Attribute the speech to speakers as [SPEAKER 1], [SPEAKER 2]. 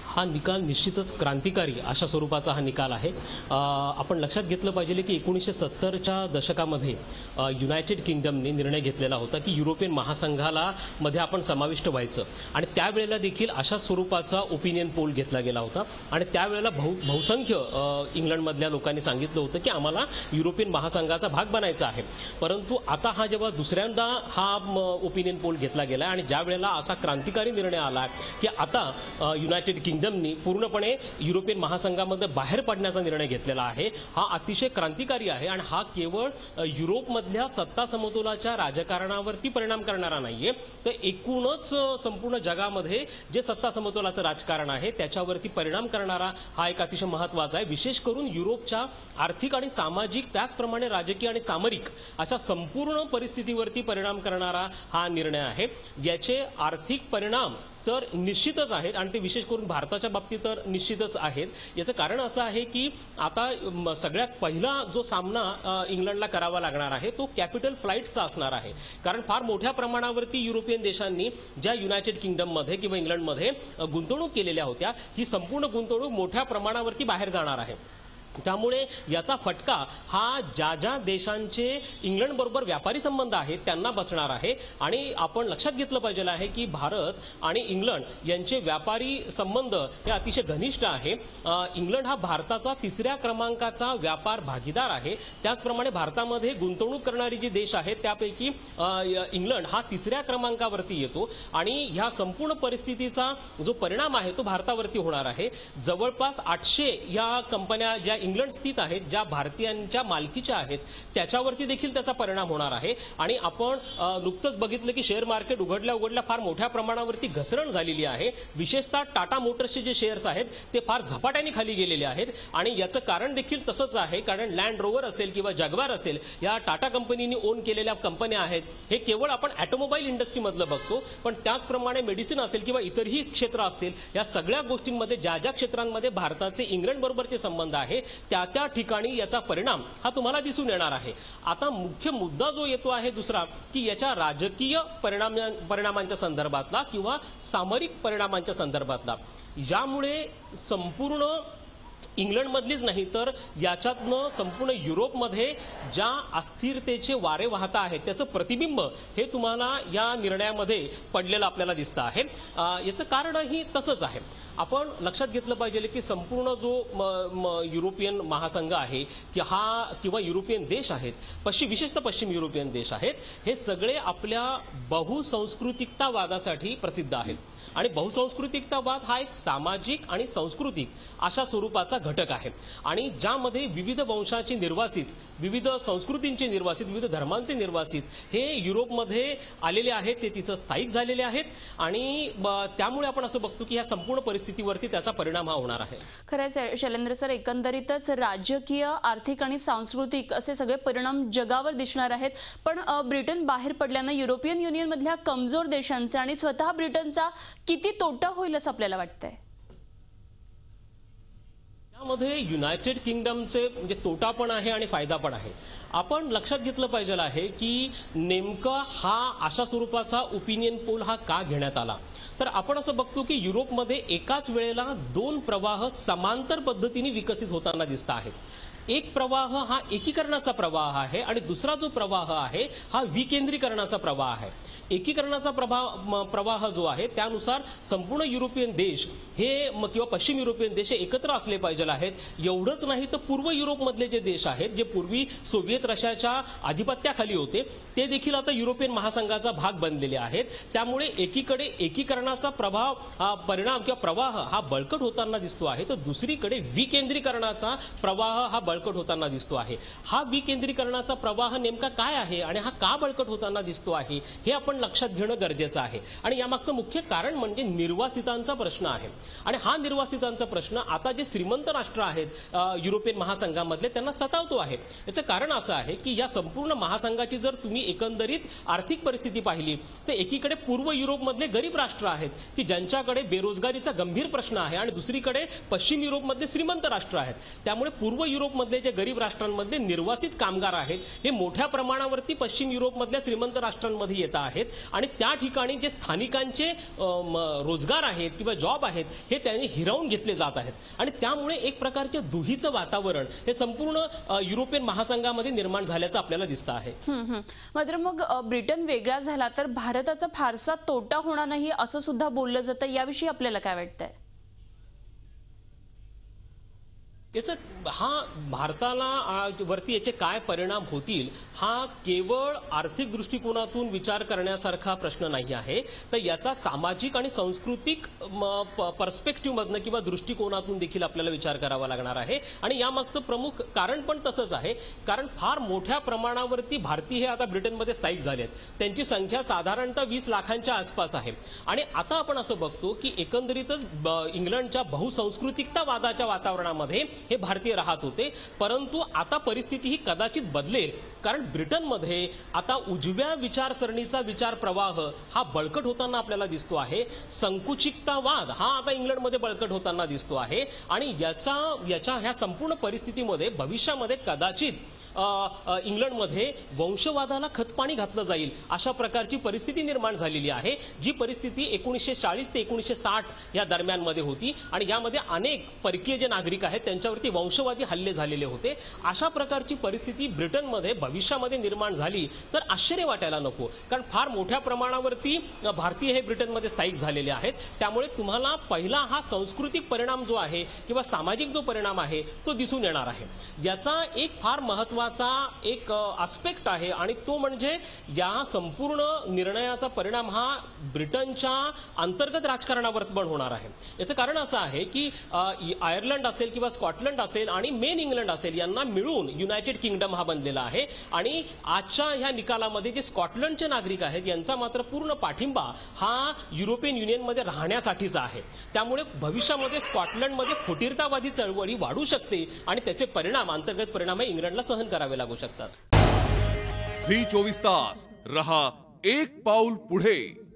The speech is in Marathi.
[SPEAKER 1] हा निकाल निश्चितच क्रांतिकारी अशा स्वरूपाचा हा निकाल आहे। आपण लक्षात घेतलं पाहिजे की 1970च्या दशकामध्ये युनायटेड किंगडमने निर्णय घेतलेला होता की युरोपियन महासंघाला मध्ये आपण समाविष्ट व्हायचं आणि त्यावेळेला देखील अशा स्वरूपाचा ओपिनियन पोल घेतला गेला होता आणि त्यावेळेला बहुसंख्य इंग्लंडमधल्या लोकांनी सांगितलं होतं की आम्हाला युरोपियन महासंघाचा भाग बनायचा आहे। परंतु आता हा जेव्हा दुसऱ्यांदा हा ओपिनियन पोल घेतला गेला आणि ज्या वेळेला असा क्रांतिकारी निर्णय आला की आता युनायटेड किंगडमनी पूर्णपणे युरोपियन महासंघामध्ये बाहेर पडण्याचा निर्णय घेतलेला आहे, हा अतिशय क्रांतिकारी आहे आणि हा केवळ युरोपमधल्या सत्ता समतोलाच्या राजकारणावरती परिणाम करणारा नाहीये, तर एकूणच संपूर्ण जगामध्ये जे सत्ता समतोलाचं राजकारण आहे त्याच्यावरती परिणाम करणारा हा एक अतिशय महत्त्वाचा आहे। विशेष करून युरोपच्या आर्थिक आणि सामाजिक त्याचप्रमाणे राजकीय आणि सामरिक अशा संपूर्ण परिस्थितीवरती परिणाम करणारा हा निर्णय आहे। याचे आर्थिक परिणाम तर निश्चितच आहेत आणि ते विशेष करून भारताच्या बाबतीत तर निश्चितच आहेत। याचं कारण असं आहे की आता सगळ्यात पहिला जो सामना इंग्लंडला करावा लागणार आहे तो कॅपिटल फ्लाईटचा असणार आहे, कारण फार मोठ्या प्रमाणावरती युरोपियन देशांनी ज्या युनायटेड किंगडममध्ये किंवा इंग्लंडमध्ये गुंतवणूक केलेल्या होत्या ही संपूर्ण गुंतवणूक मोठ्या प्रमाणावरती बाहेर जाणार आहे। त्यामुळे याचा फटका हा ज्या ज्या देशांचे इंग्लंड बरोबर व्यापारी संबंध आहेत त्यांना बसणार आहे आणि आपण लक्षात घेतलं पाहिजे आहे की भारत आणि इंग्लंड यांचे व्यापारी संबंध हे अतिशय घनिष्ठ आहे। इंग्लंड हा भारताचा 3ऱ्या क्रमांकाचा व्यापार भागीदार आहे, त्याचप्रमाणे भारतामध्ये गुंतवणूक करणारी जी देश आहेत त्यापैकी इंग्लंड हा 3ऱ्या क्रमांकावरती येतो आणि ह्या संपूर्ण परिस्थितीचा जो परिणाम आहे तो भारतावरती होणार आहे। जवळपास 800 या कंपन्या ज्या इंग्लंड स्थित आहेत, ज्या भारतीयांच्या मालकीच्या आहेत, त्याच्यावरती देखील त्याचा परिणाम होणार आहे आणि आपण नुकतंच बघितलं की शेअर मार्केट उघडल्या फार मोठ्या प्रमाणावरती घसरण झालेली आहे। विशेषतः टाटा मोटर्सचे जे शेअर्स आहेत ते फार झपाट्याने खाली गेलेले आहेत आणि याचं कारण देखील तसंच आहे, कारण लँड रोवर असेल किंवा जगवार असेल या टाटा कंपनीने ओन केलेल्या कंपन्या आहेत। हे केवळ आपण ऑटोमोबाईल इंडस्ट्रीमधलं बघतो, पण त्याचप्रमाणे मेडिसिन असेल किंवा इतरही क्षेत्र असतील, या सगळ्या गोष्टींमध्ये ज्या ज्या क्षेत्रांमध्ये भारताचे इंग्लंड बरोबरचे संबंध आहे त्या ठिकाणी याचा परिणाम हा तुम्हाला दिसून येणार आहे। आता मुख्य मुद्दा जो येतो आहे दुसरा की याच्या राजकीय परिणामांच्या संदर्भातला किंवा सामरिक परिणामांच्या संदर्भातला, यामुळे संपूर्ण इंग्लंडमधलीच नाही तर याच्यातनं संपूर्ण युरोपमध्ये ज्या अस्थिरतेचे वारे वाहत आहेत त्याचं प्रतिबिंब हे तुम्हाला या निर्णयामध्ये पडलेलं आपल्याला दिसतं आहे। याचं कारणही तसंच आहे। आपण लक्षात घेतलं पाहिजे की संपूर्ण जो युरोपियन महासंघ आहे की हा किंवा युरोपियन देश आहेत, विशेषतः पश्चिम युरोपियन देश आहेत, हे सगळे आपल्या बहुसांस्कृतिकतावादासाठी प्रसिद्ध आहेत आणि बहुसांस्कृतिकतावाद हा एक सामाजिक आणि सांस्कृतिक अशा स्वरूपाचा घटक आहे आणि ज्यामध्ये विविध वंशाचे निर्वासित, विविध संस्कृतींचे निर्वासित, विविध धर्मांचे निर्वासित हे युरोपमध्ये आलेले आहेत, ते तिथं स्थायिक झालेले आहेत आणि त्यामुळे आपण असं बघतो की ह्या संपूर्ण परिस्थितीवरती त्याचा परिणाम हा होणार आहे।
[SPEAKER 2] खरंच शैलेंद्र सर, एकंदरीतच राजकीय, आर्थिक आणि सांस्कृतिक असे सगळे परिणाम जगावर दिसणार आहेत, पण ब्रिटन बाहेर पडल्यानं युरोपियन युनियन मधल्या कमजोर देशांचा आणि स्वतः ब्रिटनचा किती तोटा होईल असं आपल्याला वाटतंय?
[SPEAKER 1] त्यामध्ये युनायटेड किंगडमचे म्हणजे तोटा पण आहे आणि फायदा पण आहे। आपण लक्षात घेतलं पाहिजे आहे की नेमका हा अशा स्वरूपाचा ओपिनियन पोल हा का घेण्यात आला, तर आपण असं बघतो की युरोपमध्ये एकाच वेळेला 2 प्रवाह समांतर पद्धतीने विकसित होताना दिसत आहेत। एक प्रवाह हा एकीकरणाचा प्रवाह आहे आणि दुसरा जो प्रवाह आहे हा विकेंद्रीकरणाचा प्रवाह आहे। एकीकरणाचा प्रवाह जो आहे त्यानुसार संपूर्ण युरोपियन देश हे किंवा पश्चिम युरोपियन देश एकत्र असले पाहिजे आहेत। एवढंच नाही तर पूर्व युरोपमधले जे देश आहेत, जे पूर्वी सोव्हिएत रशियाच्या आधिपत्याखाली होते, ते देखील आता युरोपियन महासंघाचा भाग बनलेले आहेत। त्यामुळे एकीकडे एकीकरणाचा परिणाम किंवा प्रवाह हा बळकट होताना दिसतो आहे, तर दुसरीकडे विकेंद्रीकरणाचा प्रवाह हा बळकट होताना दिसतो आहे। हा विकेंद्रीकरणाचा प्रवाह नेमका काय आहे आणि हा का बळकट होताना दिसतो आहे हे आपण लक्षात घेणं गरजेचं आहे आणि यामागचं मुख्य कारण म्हणजे निर्वासितांचा प्रश्न आहे आणि हा निर्वासितांचा प्रश्न आता जे श्रीमंत राष्ट्र आहेत युरोपियन महासंघामधले त्यांना सतावतो आहे। याचं कारण असं आहे की या संपूर्ण महासंघाची जर तुम्ही एकंदरीत आर्थिक परिस्थिती पाहिली तर एकीकडे पूर्व युरोपमधले गरीब राष्ट्र आहेत की ज्यांच्याकडे बेरोजगारीचा गंभीर प्रश्न आहे आणि दुसरीकडे पश्चिम युरोपमधले श्रीमंत राष्ट्र आहेत। त्यामुळे पूर्व युरोप युरोपमधले जे गरीब राष्ट्रांमधले निर्वासित कामगार आहेत हे मोठ्या प्रमाणावरती पश्चिम युरोपमधल्या श्रीमंत राष्ट्रांमध्ये येत आहेत आणि त्या ठिकाणी जे स्थानिकांचे रोजगार आहेत किंवा जॉब आहेत हे त्यांनी हिरावून घेतले जात आहेत आणि त्यामुळे एक प्रकारचे दुहीचं वातावरण हे संपूर्ण युरोपियन महासंघामध्ये निर्माण झाल्याचं आपल्याला दिसतं आहे.
[SPEAKER 2] मात्र मग ब्रिटन वेगळा झाला तर भारताचा फारसा तोटा होणार नाही असं सुद्धा बोललं जातं. याविषयी आपल्याला काय वाटतंय?
[SPEAKER 1] याचा भारताला वरती याचे काय परिणाम होतील हा केवळ आर्थिक दृष्टिकोनातून विचार करण्यासारखा प्रश्न नाही आहे, तर याचा सामाजिक आणि सांस्कृतिक पर्स्पेक्टिव्हमधनं किंवा दृष्टिकोनातून देखील आपल्याला विचार करावा लागणार आहे. आणि यामागचं प्रमुख कारण पण तसंच आहे, कारण फार मोठ्या प्रमाणावरती भारतीय हे आता ब्रिटनमध्ये स्थायिक झाले आहेत. त्यांची संख्या साधारणतः 20 लाखांच्या आसपास आहे आणि आता आपण असं बघतो की एकंदरीतच इंग्लंडच्या बहुसंस्कृतिकतावादाच्या वातावरणामध्ये हे भारतीय राहत होते. परंतु आता परिस्थिती ही कदाचित बदलेल, कारण ब्रिटनमध्ये आता उजव्या विचारसरणीचा विचार प्रवाह हा बळकट होताना आपल्याला दिसतो आहे. संकुचिततावाद हा आता इंग्लंडमध्ये बळकट होताना दिसतो आहे आणि याच्या ह्या संपूर्ण परिस्थितीमध्ये भविष्यामध्ये कदाचित इंग्लंडमध्ये वंशवादाला खतपाणी घातलं जाईल अशा प्रकारची परिस्थिती निर्माण झालेली आहे, जी परिस्थिती 1940 ते 1960 या दरम्यानमध्ये होती आणि यामध्ये अनेक परकीय जे नागरिक आहेत त्यांच्यावरती वंशवादी हल्ले झालेले होते. अशा प्रकारची परिस्थिती ब्रिटनमध्ये भविष्यामध्ये निर्माण झाली तर आश्चर्य वाटायला नको, कारण फार मोठ्या प्रमाणावरती भारतीय हे ब्रिटनमध्ये स्थायिक झालेले आहेत. त्यामुळे तुम्हाला पहिला हा सांस्कृतिक परिणाम जो आहे किंवा सामाजिक जो परिणाम आहे तो दिसून येणार आहे. याचा एक फार महत्त्वाचा एक आस्पेक्ट आहे आणि तो म्हणजे या संपूर्ण निर्णयाचा परिणाम हा ब्रिटनच्या अंतर्गत राजकारणावर पण होणार आहे. याचं कारण असं आहे की आयर्लंड असेल किंवा स्कॉटलंड असेल आणि मेन इंग्लंड असेल यांना मिळून युनायटेड किंगडम हा बनलेला आहे आणि आजच्या ह्या निकालामध्ये जे स्कॉटलंडचे नागरिक आहेत यांचा मात्र पूर्ण पाठिंबा हा युरोपियन युनियनमध्ये राहण्यासाठीचा आहे. त्यामुळे भविष्यामध्ये स्कॉटलंडमध्ये फुटीरतावादी चळवळी वाढू शकते आणि त्याचे परिणाम अंतर्गत परिणाम हे इंग्लंडला सहन करावे लागू शकतात.
[SPEAKER 3] झी 24 तास रहा एक पाऊल पुढे.